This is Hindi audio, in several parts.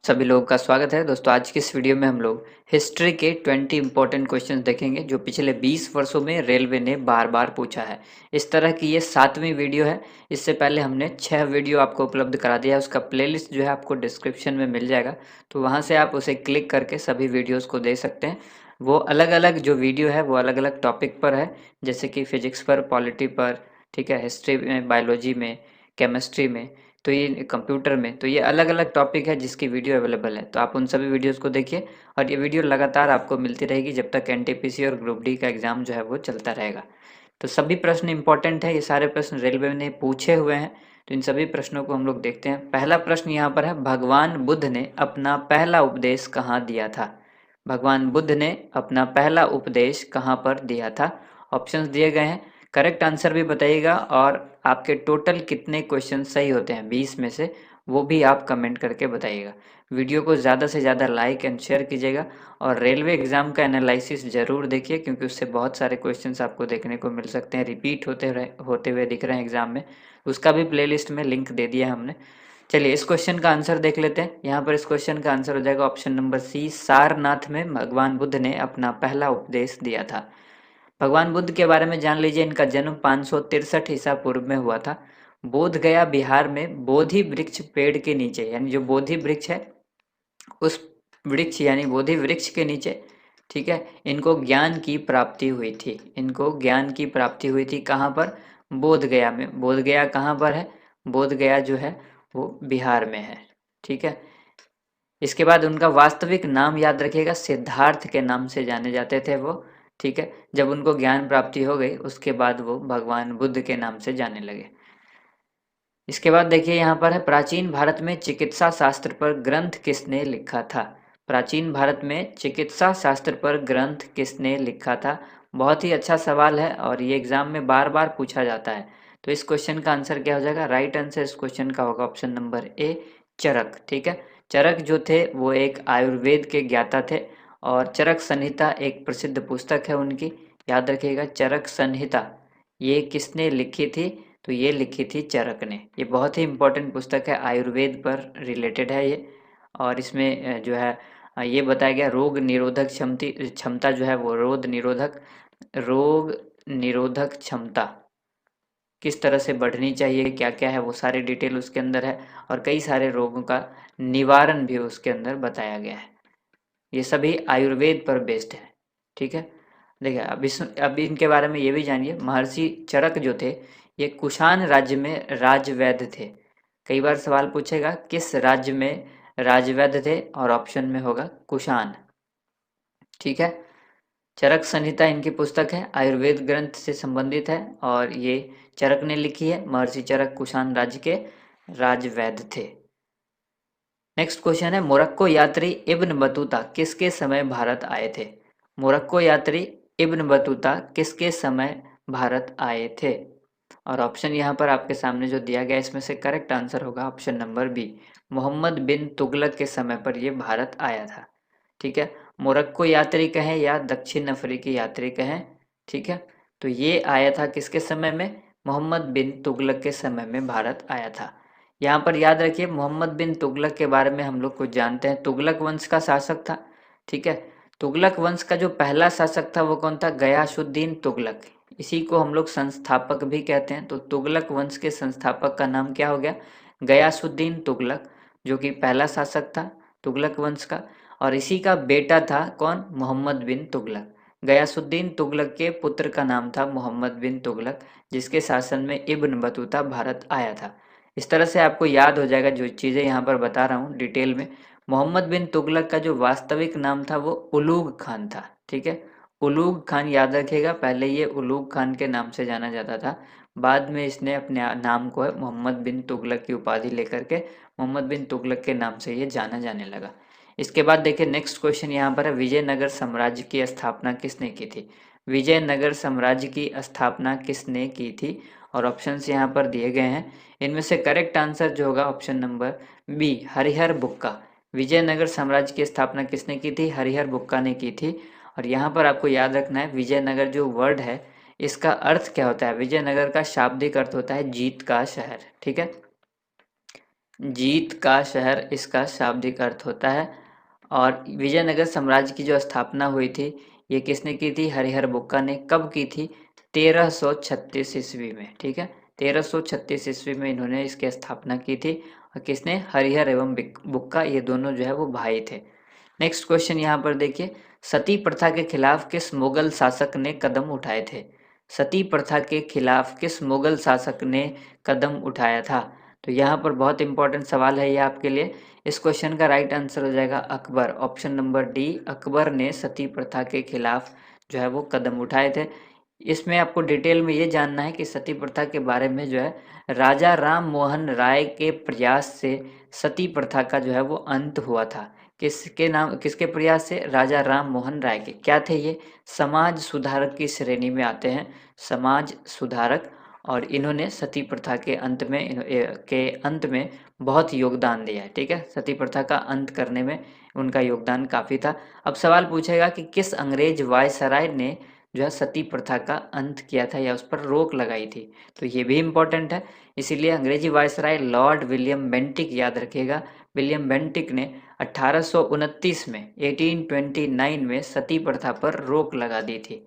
सभी लोगों का स्वागत है दोस्तों। आज की इस वीडियो में हम लोग हिस्ट्री के 20 इंपॉर्टेंट क्वेश्चंस देखेंगे जो पिछले 20 वर्षों में रेलवे ने बार बार पूछा है। इस तरह की ये 7वीं वीडियो है। इससे पहले हमने 6 वीडियो आपको उपलब्ध करा दिया है। उसका प्लेलिस्ट जो है आपको डिस्क्रिप्शन में मिल जाएगा, तो वहाँ से आप उसे क्लिक करके सभी वीडियोस को देख सकते हैं। वो अलग अलग जो वीडियो है वो अलग अलग टॉपिक पर है, जैसे कि फिजिक्स पर, पॉलिटी पर, ठीक है, हिस्ट्री में, बायोलॉजी में, केमिस्ट्री में, तो ये कंप्यूटर में, तो ये अलग अलग टॉपिक है जिसकी वीडियो अवेलेबल है। तो आप उन सभी वीडियोस को देखिए और ये वीडियो लगातार आपको मिलती रहेगी जब तक एनटीपीसी और ग्रुप डी का एग्जाम जो है वो चलता रहेगा। तो सभी प्रश्न इंपॉर्टेंट है, ये सारे प्रश्न रेलवे ने पूछे हुए हैं। तो इन सभी प्रश्नों को हम लोग देखते हैं। पहला प्रश्न यहाँ पर है, भगवान बुद्ध ने अपना पहला उपदेश कहाँ दिया था? भगवान बुद्ध ने अपना पहला उपदेश कहाँ पर दिया था? ऑप्शंस दिए गए हैं, करेक्ट आंसर भी बताइएगा और आपके टोटल कितने क्वेश्चन सही होते हैं 20 में से, वो भी आप कमेंट करके बताइएगा। वीडियो को ज़्यादा से ज़्यादा लाइक एंड शेयर कीजिएगा और रेलवे एग्ज़ाम का एनालिसिस ज़रूर देखिए, क्योंकि उससे बहुत सारे क्वेश्चंस आपको देखने को मिल सकते हैं, रिपीट होते हुए दिख रहे हैं एग्ज़ाम में। उसका भी प्लेलिस्ट में लिंक दे दिया हमने। चलिए इस क्वेश्चन का आंसर देख लेते हैं। यहाँ पर इस क्वेश्चन का आंसर हो जाएगा ऑप्शन नंबर सी, सारनाथ में भगवान बुद्ध ने अपना पहला उपदेश दिया था। भगवान बुद्ध के बारे में जान लीजिए। इनका जन्म 563 ईसा पूर्व में हुआ था। बोध गया बिहार में बोधि वृक्ष पेड़ के नीचे, यानी जो बोधि वृक्ष है उस वृक्ष यानी बोधि वृक्ष के नीचे, ठीक है, इनको ज्ञान की प्राप्ति हुई थी। इनको ज्ञान की प्राप्ति हुई थी कहाँ पर? बोध गया में। बोध गया कहाँ पर है? बोध गया जो है वो बिहार में है, ठीक है। इसके बाद उनका वास्तविक नाम याद रखिएगा, सिद्धार्थ के नाम से जाने जाते थे वो, ठीक है। जब उनको ज्ञान प्राप्ति हो गई उसके बाद वो भगवान बुद्ध के नाम से जाने लगे। इसके बाद देखिए यहाँ पर है, प्राचीन भारत में चिकित्सा शास्त्र पर ग्रंथ किसने लिखा था? प्राचीन भारत में चिकित्सा शास्त्र पर ग्रंथ किसने लिखा था? बहुत ही अच्छा सवाल है और ये एग्जाम में बार बार पूछा जाता है। तो इस क्वेश्चन का आंसर क्या हो जाएगा? राइट आंसर इस क्वेश्चन का होगा ऑप्शन नंबर ए, चरक, ठीक है। चरक जो थे वो एक आयुर्वेद के ज्ञाता थे और चरक संहिता एक प्रसिद्ध पुस्तक है उनकी, याद रखिएगा। चरक संहिता ये किसने लिखी थी? तो ये लिखी थी चरक ने। ये बहुत ही इम्पोर्टेंट पुस्तक है, आयुर्वेद पर रिलेटेड है ये। और इसमें जो है ये बताया गया रोग निरोधक क्षमता जो है वो रोग निरोधक क्षमता किस तरह से बढ़नी चाहिए, क्या क्या है, वो सारी डिटेल उसके अंदर है। और कई सारे रोगों का निवारण भी उसके अंदर बताया गया है। ये सभी आयुर्वेद पर बेस्ड है, ठीक है। देखिए अब इनके बारे में ये भी जानिए। महर्षि चरक जो थे ये कुषाण राज्य में राजवैद्य थे। कई बार सवाल पूछेगा किस राज्य में राजवैद्य थे, और ऑप्शन में होगा कुषाण, ठीक है। चरक संहिता इनकी पुस्तक है, आयुर्वेद ग्रंथ से संबंधित है और ये चरक ने लिखी है। महर्षि चरक कुषाण राज्य के राजवैद्य थे। नेक्स्ट क्वेश्चन है, मोरक्को यात्री इब्न बतूता किसके समय भारत आए थे? मोरक्को यात्री इब्न बतूता किसके समय भारत आए थे? और ऑप्शन यहाँ पर आपके सामने जो दिया गया इसमें से करेक्ट आंसर होगा ऑप्शन नंबर बी, मोहम्मद बिन तुगलक के समय पर ये भारत आया था, ठीक है। मोरक्को यात्री कहें या दक्षिण अफ्रीकी यात्री कहें, ठीक है, तो ये आया था किसके समय में? मोहम्मद बिन तुगलक के समय में भारत आया था। यहाँ पर याद रखिए मोहम्मद बिन तुगलक के बारे में हम लोग कुछ जानते हैं। तुगलक वंश का शासक था, ठीक है। तुगलक वंश का जो पहला शासक था वो कौन था? गयासुद्दीन तुगलक। इसी को हम लोग संस्थापक भी कहते हैं। तो तुगलक वंश के संस्थापक का नाम क्या हो गया? गयासुद्दीन तुगलक, जो कि पहला शासक था तुगलक वंश का। और इसी का बेटा था कौन? मोहम्मद बिन तुगलक। गयासुद्दीन तुगलक के पुत्र का नाम था मोहम्मद बिन तुगलक, जिसके शासन में इब्न बतूता भारत आया था। इस तरह से आपको याद हो जाएगा जो चीज़ें यहाँ पर बता रहा हूँ डिटेल में। मोहम्मद बिन तुगलक का जो वास्तविक नाम था वो उलूग खान था, ठीक है। उलूग खान याद रखिएगा, पहले ये उलूग खान के नाम से जाना जाता था। बाद में इसने अपने नाम को मोहम्मद बिन तुगलक की उपाधि लेकर के मोहम्मद बिन तुगलक के नाम से ये जाना जाने लगा। इसके बाद देखिए नेक्स्ट क्वेश्चन यहाँ पर है, विजयनगर साम्राज्य की स्थापना किसने की थी? विजयनगर साम्राज्य की स्थापना किसने की थी? और ऑप्शंस यहाँ पर दिए गए हैं। इनमें से करेक्ट आंसर जो होगा ऑप्शन नंबर बी, हरिहर बुक्का। विजयनगर साम्राज्य की स्थापना किसने की थी? हरिहर बुक्का ने की थी। और यहाँ पर आपको याद रखना है विजयनगर जो वर्ड है इसका अर्थ क्या होता है? विजयनगर का शाब्दिक अर्थ होता है जीत का शहर, ठीक है। जीत का शहर इसका शाब्दिक अर्थ होता है। और विजयनगर साम्राज्य की जो स्थापना हुई थी, ये किसने की थी? हरिहर बुक्का ने। कब की थी? 1336 ईस्वी में। ठीक है, 1336 ईस्वी में इन्होंने इसकी स्थापना की थी। और किसने? हरिहर एवं बुक्का, ये दोनों जो है वो भाई थे। नेक्स्ट क्वेश्चन यहाँ पर देखिए, सती प्रथा के खिलाफ किस मुगल शासक ने कदम उठाए थे? सती प्रथा के खिलाफ किस मुगल शासक ने कदम उठाया था? तो यहाँ पर बहुत इंपॉर्टेंट सवाल है ये आपके लिए। इस क्वेश्चन का राइट आंसर हो जाएगा Akbar, option number D. Akbar ने सती प्रथा के खिलाफ जो है वो कदम उठाए थे। इसमें आपको डिटेल में ये जानना है कि सती प्रथा के बारे में जो है, राजा राम मोहन राय के प्रयास से सती प्रथा का जो है वो अंत हुआ था। किसके प्रयास से? राजा राम मोहन राय के। क्या थे ये? समाज सुधारक की श्रेणी में आते हैं, समाज सुधारक। और इन्होंने सती प्रथा के अंत में बहुत योगदान दिया है। ठीक है, सती प्रथा का अंत करने में उनका योगदान काफ़ी था। अब सवाल पूछेगा कि किस अंग्रेज वायसराय ने जो है सती प्रथा का अंत किया था या उस पर रोक लगाई थी? तो ये भी इम्पोर्टेंट है, इसीलिए अंग्रेजी वायसराय लॉर्ड विलियम बेंटिक, याद रखिएगा। विलियम बेंटिक ने 1829 में 1829 में सती प्रथा पर रोक लगा दी थी।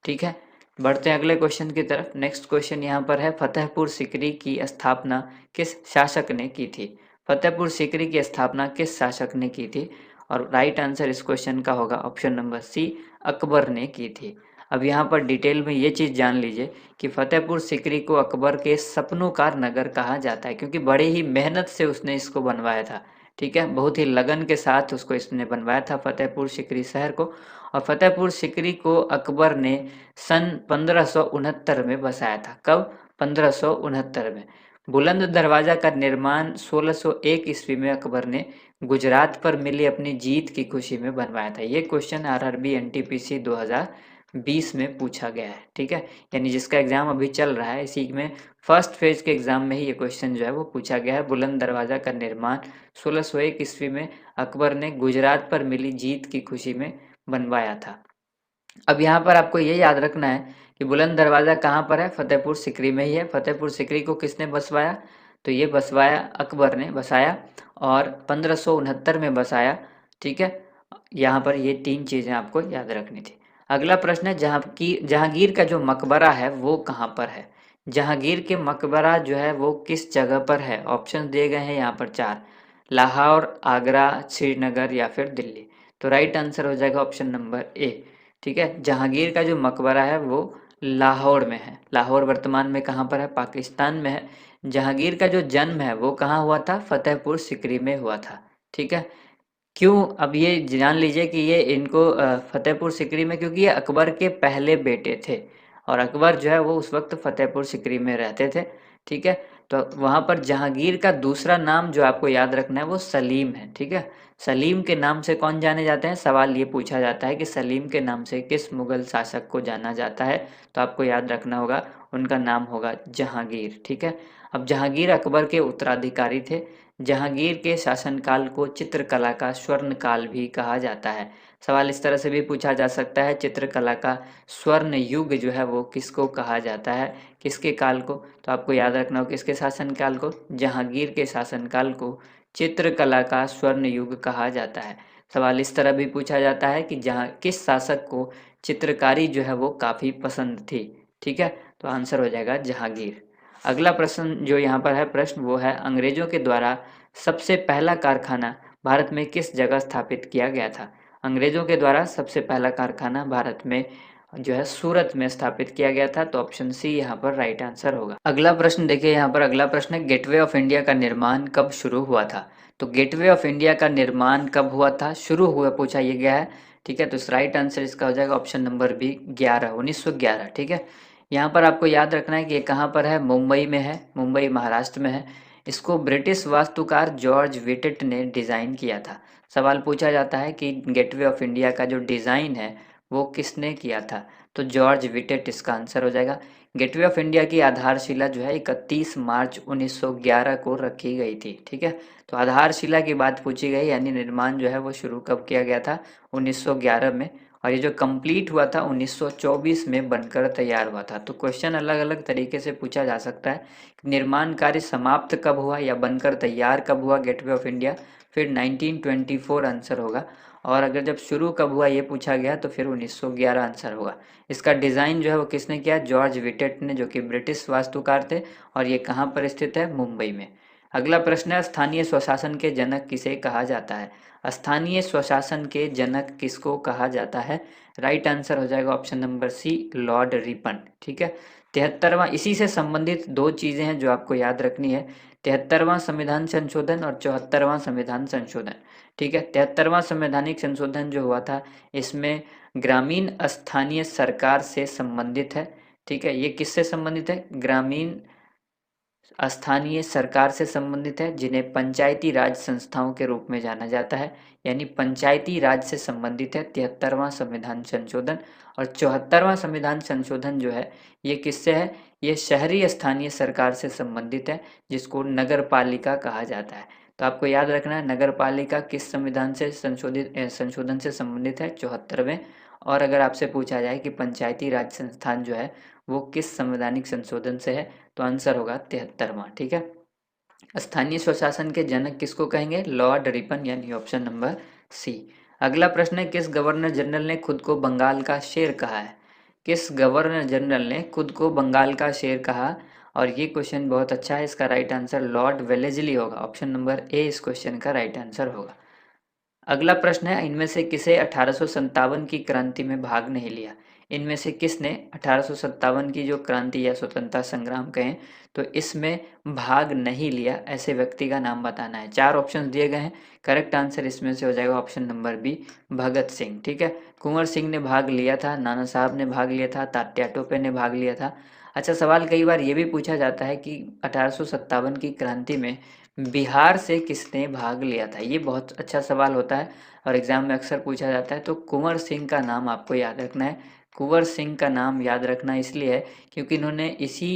ठीक है, बढ़ते हैं अगले क्वेश्चन की तरफ। नेक्स्ट क्वेश्चन यहाँ पर है, फतेहपुर सीकरी की स्थापना किस शासक ने की थी? फतेहपुर सीकरी की स्थापना किस शासक ने की थी? और राइट आंसर इस क्वेश्चन का होगा ऑप्शन नंबर सी, अकबर ने की थी। अब यहाँ पर डिटेल में ये चीज़ जान लीजिए कि फतेहपुर सीकरी को अकबर के सपनों का नगर कहा जाता है, क्योंकि बड़े ही मेहनत से उसने इसको बनवाया था। ठीक है, बहुत ही लगन के साथ उसको इसने बनवाया था फतेहपुर सीकरी शहर को। और फतेहपुर सीकरी को अकबर ने सन 1569 में बसाया था। कब? 1569 में। बुलंद दरवाजा का निर्माण 1601 ईस्वी में अकबर ने गुजरात पर मिली अपनी जीत की खुशी में बनवाया था। ये क्वेश्चन आरआरबी एनटीपीसी 2020 में पूछा गया है। ठीक है, यानी जिसका एग्जाम अभी चल रहा है, इसी में फर्स्ट फेज के एग्जाम में ही ये क्वेश्चन जो है वो पूछा गया है। बुलंद दरवाजा का निर्माण 1601 ईस्वी में अकबर ने गुजरात पर मिली जीत की खुशी में बनवाया था। अब यहाँ पर आपको ये याद रखना है कि बुलंद दरवाज़ा कहाँ पर है? फतेहपुर सीकरी में ही है। फतेहपुर सीकरी को किसने बसवाया? तो ये बसवाया, अकबर ने बसाया, और 1569 में बसाया। ठीक है, यहाँ पर ये तीन चीज़ें आपको याद रखनी थी। अगला प्रश्न है, जहांगीर का जो मकबरा है वो कहाँ पर है? जहांगीर के मकबरा जो है वो किस जगह पर है? ऑप्शन दिए गए हैं यहाँ पर 4, लाहौर, आगरा, श्रीनगर या फिर दिल्ली। तो राइट आंसर हो जाएगा ऑप्शन नंबर ए। ठीक है, जहांगीर का जो मकबरा है वो लाहौर में है। लाहौर वर्तमान में कहाँ पर है? पाकिस्तान में है। जहांगीर का जो जन्म है वो कहाँ हुआ था? फतेहपुर सीकरी में हुआ था। ठीक है, क्यों? अब ये जान लीजिए कि ये इनको फतेहपुर सीकरी में, क्योंकि ये अकबर के पहले बेटे थे और अकबर जो है वो उस वक्त फतेहपुर सीकरी में रहते थे। ठीक है, तो वहाँ पर जहांगीर का दूसरा नाम जो आपको याद रखना है वो सलीम है। ठीक है, सलीम के नाम से कौन जाने जाते हैं? सवाल ये पूछा जाता है कि सलीम के नाम से किस मुगल शासक को जाना जाता है? तो आपको याद रखना होगा उनका नाम होगा जहांगीर। ठीक है, अब जहांगीर अकबर के उत्तराधिकारी थे। जहांगीर के शासनकाल को चित्रकला का स्वर्ण काल भी कहा जाता है। सवाल इस तरह से भी पूछा जा सकता है, चित्रकला का स्वर्ण युग जो है वो किसको कहा जाता है? किसके काल को? तो आपको याद रखना हो किसके शासनकाल को? जहांगीर के शासनकाल को चित्रकला का स्वर्ण युग कहा जाता है। सवाल इस तरह भी पूछा जाता है कि जहाँ किस शासक को चित्रकारी जो है वो काफ़ी पसंद थी। ठीक है, तो आंसर हो जाएगा जहांगीर। अगला प्रश्न जो यहाँ पर है, प्रश्न वो है, अंग्रेजों के द्वारा सबसे पहला कारखाना भारत में किस जगह स्थापित किया गया था? अंग्रेजों के द्वारा सबसे पहला कारखाना भारत में जो है सूरत में स्थापित किया गया था। तो ऑप्शन सी यहाँ पर राइट आंसर होगा। अगला प्रश्न देखिए, यहाँ पर अगला प्रश्न है, गेटवे ऑफ इंडिया का निर्माण कब शुरू हुआ था? तो गेटवे ऑफ इंडिया का निर्माण कब हुआ था? शुरू हुआ पूछा ये गया है। ठीक है, तो राइट आंसर इसका हो जाएगा ऑप्शन नंबर बी, 1911। ठीक है, यहाँ पर आपको याद रखना है कि ये कहाँ पर है? मुंबई में है, मुंबई महाराष्ट्र में है। इसको ब्रिटिश वास्तुकार जॉर्ज विटेट ने डिज़ाइन किया था। सवाल पूछा जाता है कि गेटवे ऑफ इंडिया का जो डिज़ाइन है वो किसने किया था? तो जॉर्ज विटेट इसका आंसर हो जाएगा। गेटवे ऑफ इंडिया की आधारशिला जो है 31 मार्च 1911 को रखी गई थी। ठीक है, तो आधारशिला की बात पूछी गई, यानी निर्माण जो है वो शुरू कब किया गया था? 1911 में। और ये जो कंप्लीट हुआ था 1924 में बनकर तैयार हुआ था। तो क्वेश्चन अलग अलग तरीके से पूछा जा सकता है, निर्माण कार्य समाप्त कब हुआ या बनकर तैयार कब हुआ गेटवे ऑफ इंडिया, फिर 1924 आंसर होगा। और अगर जब शुरू कब हुआ ये पूछा गया तो फिर 1911 आंसर होगा। इसका डिज़ाइन जो है वो किसने किया, जॉर्ज विटेट ने, जो कि ब्रिटिश वास्तुकार थे, और ये कहाँ पर स्थित है, मुंबई में। अगला प्रश्न है, स्थानीय स्वशासन के जनक किसे कहा जाता है। स्थानीय स्वशासन के जनक किसको कहा जाता है, राइट आंसर हो जाएगा option number C, Lord Ripon. ठीक है। 73वां, इसी से संबंधित दो चीजें हैं जो आपको याद रखनी है, 73वां संविधान संशोधन और 74वां संविधान संशोधन। ठीक है। 73वां संवैधानिक संशोधन जो हुआ था, इसमें ग्रामीण स्थानीय सरकार से संबंधित है। ठीक है, ये किससे संबंधित है, ग्रामीण स्थानीय सरकार से संबंधित है, जिन्हें पंचायती राज संस्थाओं के रूप में जाना जाता है, यानी पंचायती राज से संबंधित है 73वां संविधान संशोधन। और 74वां संविधान संशोधन जो है ये किससे है, ये शहरी स्थानीय सरकार से संबंधित है, जिसको नगर पालिका कहा जाता है। तो आपको याद रखना है नगर पालिका किस संविधान से संशोधन से संबंधित है, 74वें। और अगर आपसे पूछा जाए कि पंचायती राज संस्थान जो है वो किस संवैधानिक संशोधन से है, तो आंसर होगा 73वां। ठीक है। स्थानीय स्वशासन के जनक किसको कहेंगे, लॉर्ड रिपन, यानी ऑप्शन नंबर सी। अगला प्रश्न है, किस गवर्नर जनरल ने खुद को बंगाल का शेर कहा है। किस गवर्नर जनरल ने खुद को बंगाल का शेर कहा, और ये क्वेश्चन बहुत अच्छा है, इसका राइट आंसर लॉर्ड वेलेस्ली होगा, ऑप्शन नंबर ए इस क्वेश्चन का राइट आंसर होगा। अगला प्रश्न है, इनमें से किसे 1857 की क्रांति में भाग नहीं लिया। इनमें से किसने 1857 की जो क्रांति या स्वतंत्रता संग्राम कहें, तो इसमें भाग नहीं लिया, ऐसे व्यक्ति का नाम बताना है। चार ऑप्शन दिए गए हैं, करेक्ट आंसर इसमें से हो जाएगा option number B, Bhagat Singh. ठीक है, कुंवर सिंह ने भाग लिया था, नाना साहब ने भाग लिया था, तात्या टोपे ने भाग लिया था। अच्छा, सवाल कई बार ये भी पूछा जाता है कि 1857 की क्रांति में बिहार से किसने भाग लिया था, ये बहुत अच्छा सवाल होता है और एग्जाम में अक्सर पूछा जाता है। तो कुंवर सिंह का नाम आपको याद रखना है। कुंवर सिंह का नाम याद रखना इसलिए है क्योंकि इन्होंने इसी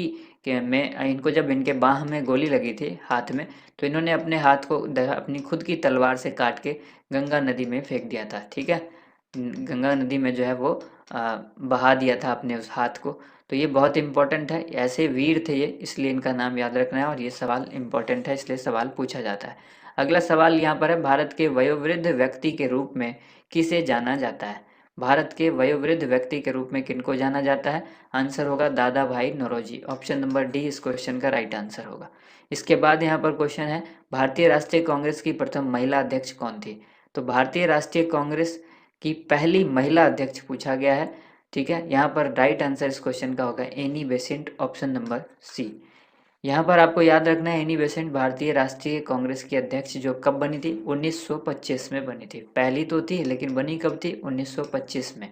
के में इनको जब इनके बाह में गोली लगी थी हाथ में, तो इन्होंने अपने हाथ को अपनी खुद की तलवार से काट के गंगा नदी में फेंक दिया था। ठीक है, गंगा नदी में जो है वो बहा दिया था अपने उस हाथ को। तो ये बहुत इंपॉर्टेंट है, ऐसे वीर थे ये, इसलिए इनका नाम याद रखना है और ये सवाल इंपॉर्टेंट है, इसलिए सवाल पूछा जाता है। अगला सवाल यहाँ पर है, भारत के वयोवृद्ध व्यक्ति के रूप में किसे जाना जाता है। भारत के वयोवृद्ध व्यक्ति के रूप में किनको जाना जाता है, आंसर होगा दादा भाई नौरोजी, ऑप्शन नंबर डी इस क्वेश्चन का राइट आंसर होगा। इसके बाद यहाँ पर क्वेश्चन है, भारतीय राष्ट्रीय कांग्रेस की प्रथम महिला अध्यक्ष कौन थी। तो भारतीय राष्ट्रीय कांग्रेस की पहली महिला अध्यक्ष पूछा गया है। ठीक है, यहाँ पर राइट आंसर इस क्वेश्चन का होगा Annie Besant, option number C. यहाँ पर आपको याद रखना है एनी बेसेंट भारतीय राष्ट्रीय कांग्रेस की अध्यक्ष जो कब बनी थी, 1925 में बनी थी। पहली तो थी लेकिन बनी कब थी, 1925 में।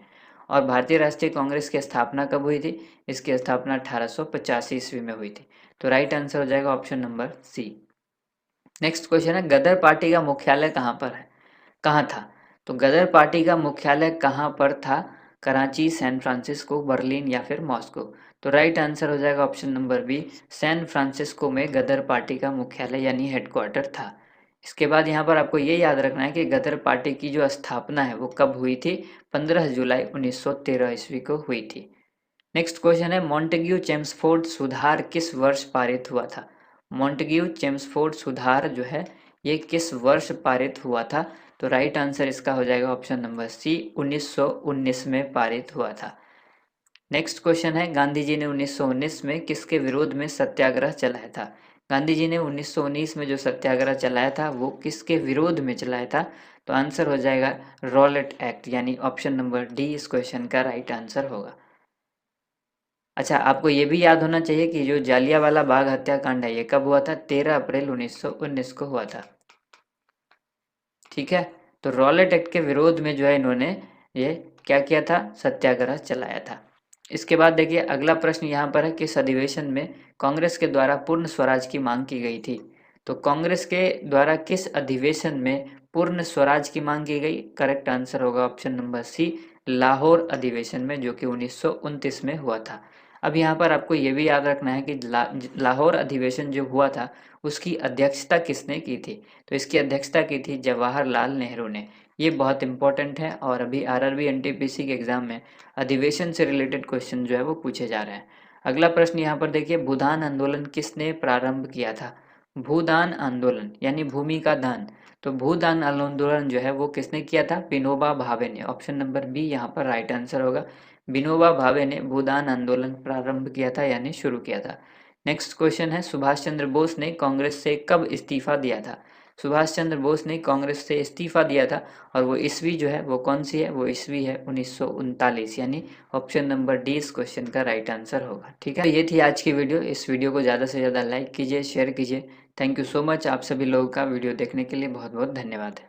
और भारतीय राष्ट्रीय कांग्रेस की स्थापना कब हुई थी, इसकी स्थापना 1885 ईस्वी में हुई थी। तो राइट आंसर हो जाएगा option number C. Next question है, गदर पार्टी का मुख्यालय कहाँ पर है, कहाँ था। तो गदर पार्टी का मुख्यालय कहाँ पर था, कराची, सैन फ्रांसिस्को, बर्लिन या फिर मॉस्को। तो राइट आंसर हो जाएगा option number B, San Francisco में गदर पार्टी का मुख्यालय यानी हेडक्वार्टर था। इसके बाद यहाँ पर आपको ये याद रखना है कि गदर पार्टी की जो स्थापना है वो कब हुई थी, 15 जुलाई 1913 ईस्वी को हुई थी। नेक्स्ट क्वेश्चन है, मॉन्टेग्यू चेम्सफोर्ड सुधार किस वर्ष पारित हुआ था। मॉन्टेग्यू चेम्सफोर्ड सुधार जो है ये किस वर्ष पारित हुआ था। तो राइट आंसर इसका हो जाएगा ऑप्शन नंबर सी, 1919 में पारित हुआ था। नेक्स्ट क्वेश्चन है, गांधी जी ने 1919 में किसके विरोध में सत्याग्रह चलाया था। गांधी जी ने 1919 में जो सत्याग्रह चलाया था वो किसके विरोध में चलाया था। तो आंसर हो जाएगा रॉलेट एक्ट, यानी ऑप्शन नंबर डी इस क्वेश्चन का राइट आंसर होगा। अच्छा, आपको ये भी याद होना चाहिए कि जो जालियांवाला बाग हत्याकांड है ये कब हुआ था, 13 अप्रैल 1919 को हुआ था। ठीक है, तो रॉलेट एक्ट के विरोध में जो है इन्होंने ये क्या किया था, सत्याग्रह चलाया था। इसके बाद देखिए अगला प्रश्न यहाँ पर है, किस अधिवेशन में कांग्रेस के द्वारा पूर्ण स्वराज की मांग की गई थी। तो कांग्रेस के द्वारा किस अधिवेशन में पूर्ण स्वराज की मांग की गई, करेक्ट आंसर होगा ऑप्शन नंबर सी, लाहौर अधिवेशन में, जो कि 1929 में हुआ था। अब यहाँ पर आपको ये भी याद रखना है कि लाहौर अधिवेशन जो हुआ था उसकी अध्यक्षता किसने की थी। तो इसकी अध्यक्षता की थी जवाहरलाल नेहरू ने। ये बहुत इंपॉर्टेंट है और अभी आरआरबी एनटीपीसी के एग्जाम में अधिवेशन से रिलेटेड क्वेश्चन जो है वो पूछे जा रहे हैं। अगला प्रश्न यहाँ पर देखिए, भूदान आंदोलन किसने प्रारंभ किया था। भूदान आंदोलन यानी भूमि का दान, तो भूदान आंदोलन जो है वो किसने किया था, विनोबा भावे ने। ऑप्शन नंबर बी यहाँ पर राइट आंसर होगा। विनोबा भावे ने भूदान आंदोलन प्रारंभ किया था यानी शुरू किया था। नेक्स्ट क्वेश्चन है, सुभाष चंद्र बोस ने कांग्रेस से कब इस्तीफा दिया था। सुभाष चंद्र बोस ने कांग्रेस से इस्तीफा दिया था और वो ईस्वी जो है वो कौन सी है, वो ईस्वी है 1939, यानी ऑप्शन नंबर डी इस क्वेश्चन का राइट आंसर होगा। ठीक है, तो ये थी आज की वीडियो। इस वीडियो को ज़्यादा से ज़्यादा लाइक कीजिए, शेयर कीजिए। Thank you so much. आप सभी लोगों का वीडियो देखने के लिए बहुत बहुत धन्यवाद।